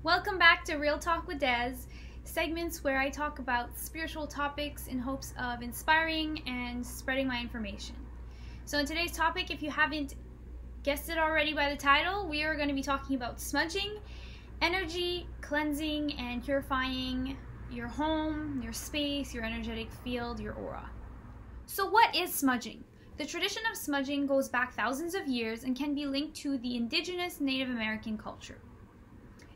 Welcome back to Real Talk with Des, segments where I talk about spiritual topics in hopes of inspiring and spreading my information. So in today's topic, if you haven't guessed it already by the title, we are going to be talking about smudging, energy, cleansing, and purifying your home, your space, your energetic field, your aura. So what is smudging? The tradition of smudging goes back thousands of years and can be linked to the indigenous Native American culture.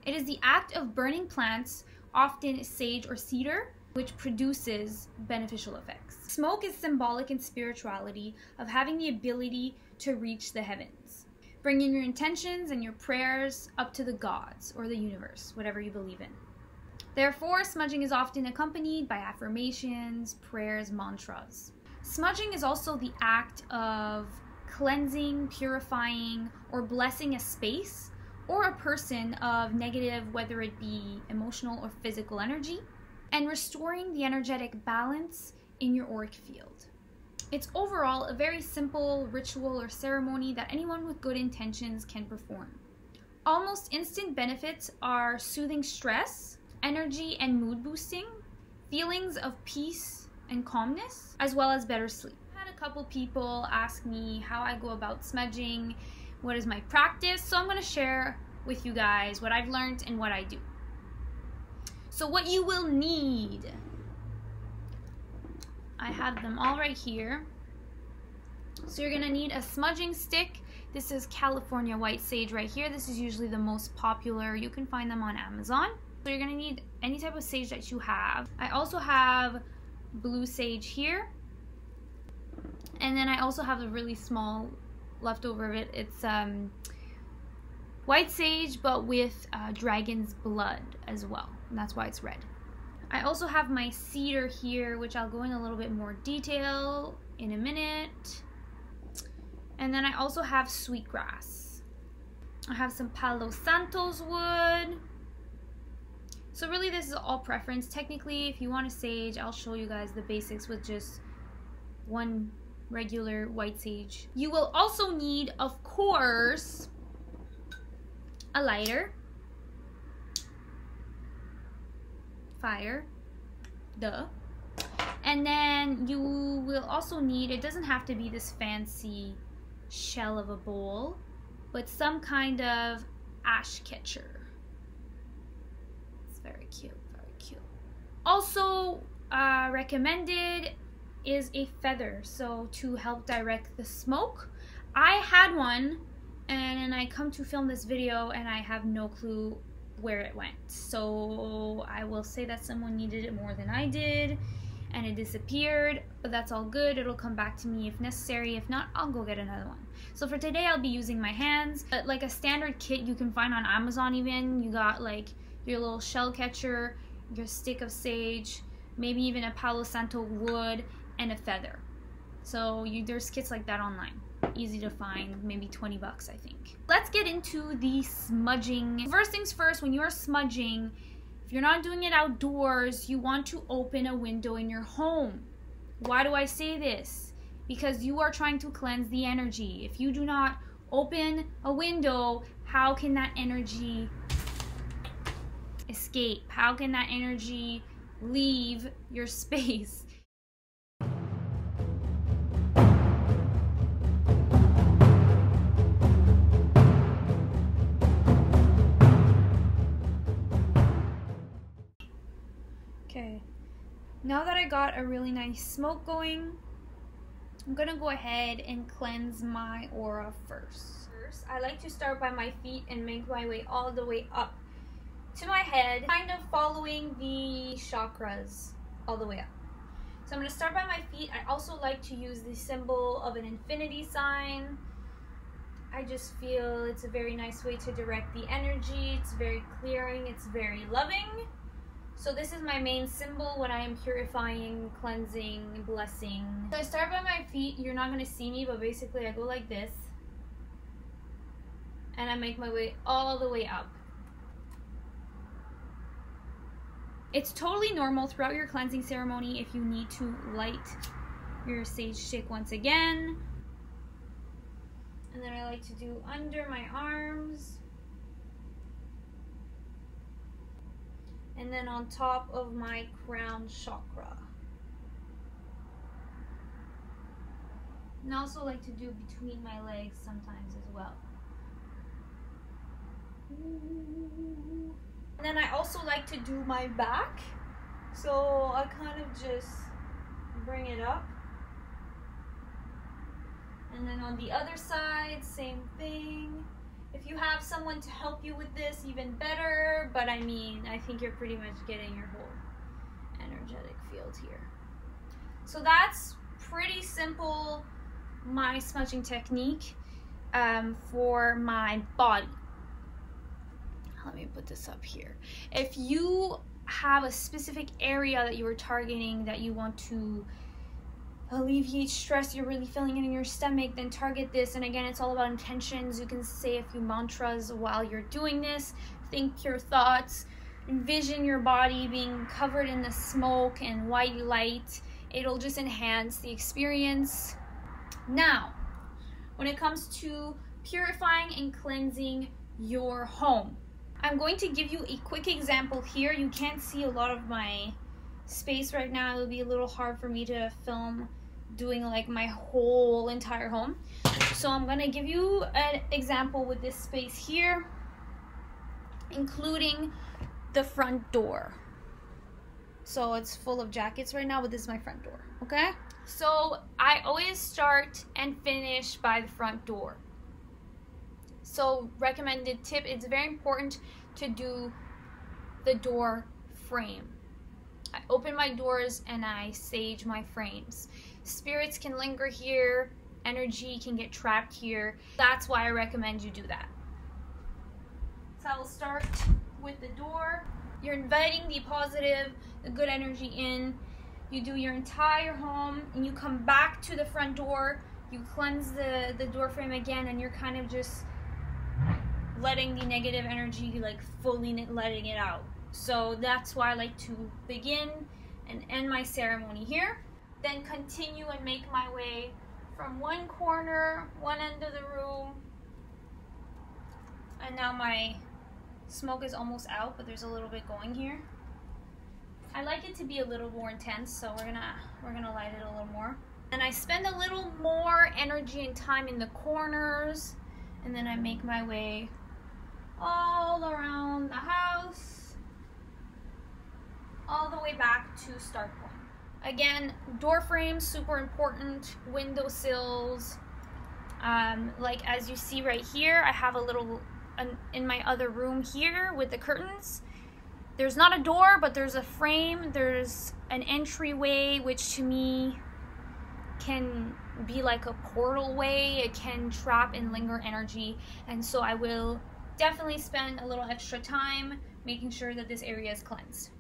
It is the act of burning plants, often sage or cedar, which produces beneficial effects. Smoke is symbolic in spirituality of having the ability to reach the heavens, bringing your intentions and your prayers up to the gods or the universe, whatever you believe in. Therefore, smudging is often accompanied by affirmations, prayers, mantras. Smudging is also the act of cleansing, purifying, or blessing a space or a person of negative, whether it be emotional or physical energy, and restoring the energetic balance in your auric field. It's overall a very simple ritual or ceremony that anyone with good intentions can perform. Almost instant benefits are soothing stress, energy and mood boosting, feelings of peace and calmness, as well as better sleep. I had a couple people ask me how I go about smudging, what is my practice, so I'm going to share with you guys what I've learned and what I do. So what you will need, I have them all right here. So you're going to need a smudging stick. This is California white sage right here. This is usually the most popular. You can find them on Amazon. So you're going to need any type of sage that you have. I also have blue sage here. And then I also have a really small leftover of it. It's white sage, but with dragon's blood as well, and that's why it's red. I also have my cedar here, which I'll go in a little bit more detail in a minute. And then I also have sweetgrass. I have some Palo Santos wood. So really this is all preference. Technically, if you want a sage, I'll show you guys the basics with just one regular white sage. You will also need, of course, a lighter, fire, duh, and then you will also need, it doesn't have to be this fancy shell of a bowl, but some kind of ash catcher. It's very cute, very cute. Also recommended is a feather, so to help direct the smoke. I had one and I come to film this video and I have no clue where it went, so I will say that someone needed it more than I did and it disappeared, but that's all good. It'll come back to me if necessary. If not, I'll go get another one. So for today I'll be using my hands, but like a standard kit you can find on Amazon even. You got like your little shell catcher, your stick of sage, maybe even a Palo Santo wood, and a feather. So there's kits like that online. Easy to find, maybe 20 bucks I think. Let's get into the smudging. First things first, when you're smudging, if you're not doing it outdoors, you want to open a window in your home. Why do I say this? Because you are trying to cleanse the energy. If you do not open a window, how can that energy escape? How can that energy leave your space? Okay, now that I got a really nice smoke going, I'm gonna go ahead and cleanse my aura first. I like to start by my feet and make my way all the way up to my head, kind of following the chakras all the way up. So I'm gonna start by my feet. I also like to use the symbol of an infinity sign. I just feel it's a very nice way to direct the energy. It's very clearing, it's very loving. So this is my main symbol when I am purifying, cleansing, blessing. So I start by my feet. You're not going to see me, but basically I go like this. And I make my way all the way up. It's totally normal throughout your cleansing ceremony if you need to light your sage stick once again. And then I like to do under my arms. and then on top of my crown chakra. And I also like to do between my legs sometimes as well. And then I also like to do my back. So I kind of just bring it up. And then on the other side, same thing. If you have someone to help you with this, even better. But I mean, I think you're pretty much getting your whole energetic field here. So that's pretty simple, my smudging technique for my body. Let me put this up here. If you have a specific area that you are targeting, that you want to alleviate stress, you're really feeling it in your stomach, then target this. And again, it's all about intentions. You can say a few mantras while you're doing this. Think your thoughts. Envision your body being covered in the smoke and white light. It'll just enhance the experience. Now, when it comes to purifying and cleansing your home, I'm going to give you a quick example here. You can't see a lot of my space right now. It'll be a little hard for me to film doing like my whole entire home. So I'm gonna give you an example with this space here, including the front door. So it's full of jackets right now, but this is my front door, okay? So I always start and finish by the front door. So recommended tip, it's very important to do the door frame. I open my doors and I sage my frames. Spirits can linger here, energy can get trapped here. That's why I recommend you do that. So I'll start with the door. You're inviting the positive, the good energy in. You do your entire home and you come back to the front door. You cleanse the door frame again, and you're kind of just letting the negative energy, like fully letting it out. So that's why I like to begin and end my ceremony here. Then continue and make my way from one corner, one end of the room. And now my smoke is almost out, but there's a little bit going here. I like it to be a little more intense, so we're gonna light it a little more. And I spend a little more energy and time in the corners, and then I make my way all around the house, all the way back to start point. Again, door frames, super important, window sills. Like as you see right here, I have a little, in my other room here with the curtains. There's not a door, but there's a frame. There's an entryway, which to me can be like a portal way. It can trap and linger energy. And so I will definitely spend a little extra time making sure that this area is cleansed.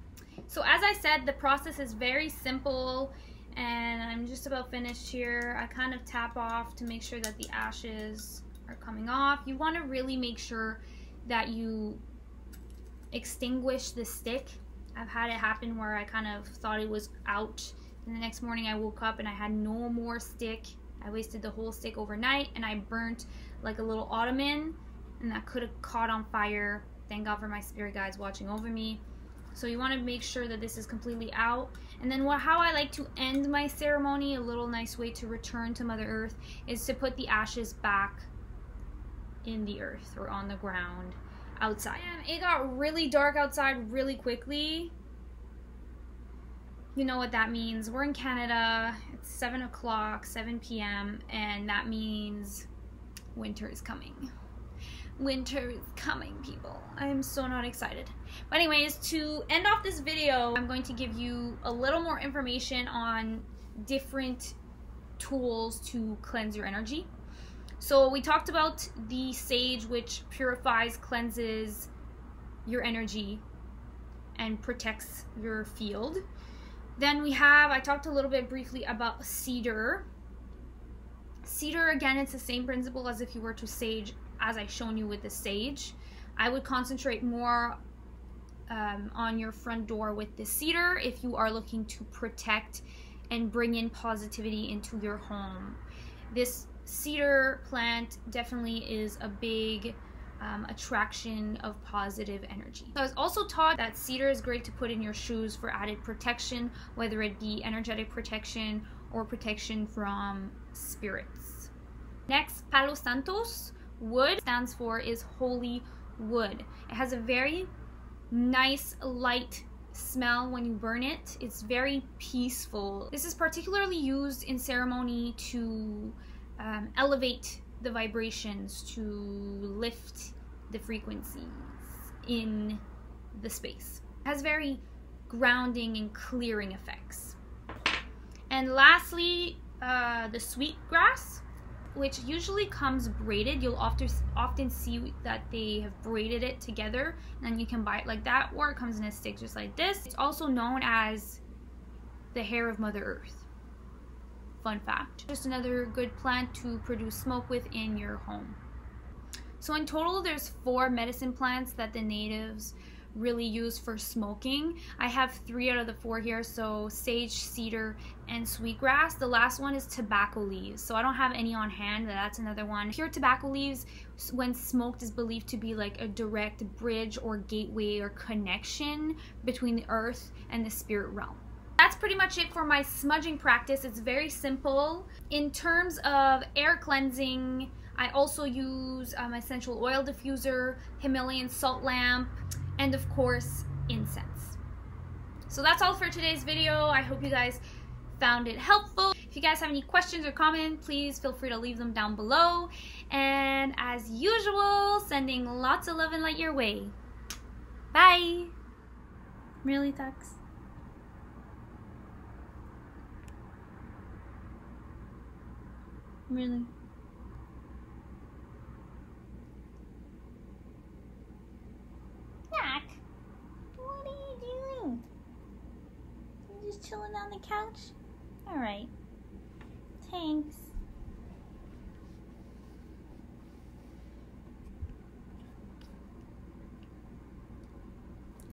So as I said, the process is very simple, and I'm just about finished here. I kind of tap off to make sure that the ashes are coming off. You want to really make sure that you extinguish the stick. I've had it happen where I kind of thought it was out, and the next morning I woke up and I had no more stick. I wasted the whole stick overnight, and I burnt like a little ottoman, and that could have caught on fire. Thank God for my spirit guides watching over me. So you want to make sure that this is completely out. And then how I like to end my ceremony, a little nice way to return to Mother Earth, is to put the ashes back in the earth or on the ground outside. It got really dark outside really quickly. You know what that means. We're in Canada. It's 7 o'clock, 7 p.m. and that means winter is coming. Winter is coming, people. I am so not excited. But anyways, to end off this video, I'm going to give you a little more information on different tools to cleanse your energy. So we talked about the sage, which purifies, cleanses your energy and protects your field. Then I talked a little bit briefly about cedar. Cedar, again, it's the same principle as if you were to sage, as I shown you with the sage. I would concentrate more on your front door with the cedar if you are looking to protect and bring in positivity into your home. This cedar plant definitely is a big attraction of positive energy. I was also taught that cedar is great to put in your shoes for added protection, whether it be energetic protection or protection from spirits. Next, Palo Santos wood stands for is holy wood. It has a very nice light smell when you burn it. It's very peaceful. This is particularly used in ceremony to elevate the vibrations, to lift the frequencies in the space. It has very grounding and clearing effects. And lastly, the sweet grass, which usually comes braided. You'll often see that they have braided it together, and you can buy it like that, or it comes in a stick just like this. It's also known as the hair of Mother Earth. Fun fact. Just another good plant to produce smoke with in your home. So in total, there's 4 medicine plants that the natives really use for smoking. I have 3 out of the 4 here, so sage, cedar, and sweetgrass. The last one is tobacco leaves, so I don't have any on hand, but that's another one. Pure tobacco leaves, when smoked, is believed to be like a direct bridge or gateway or connection between the earth and the spirit realm. That's pretty much it for my smudging practice. It's very simple. In terms of air cleansing, I also use essential oil diffuser, Himalayan salt lamp, and of course, incense. So that's all for today's video. I hope you guys found it helpful. If you guys have any questions or comments, please feel free to leave them down below. And as usual, sending lots of love and light your way. Bye! Really, Tux? Really? Jack, what are you doing? You just chilling on the couch? Alright. Thanks.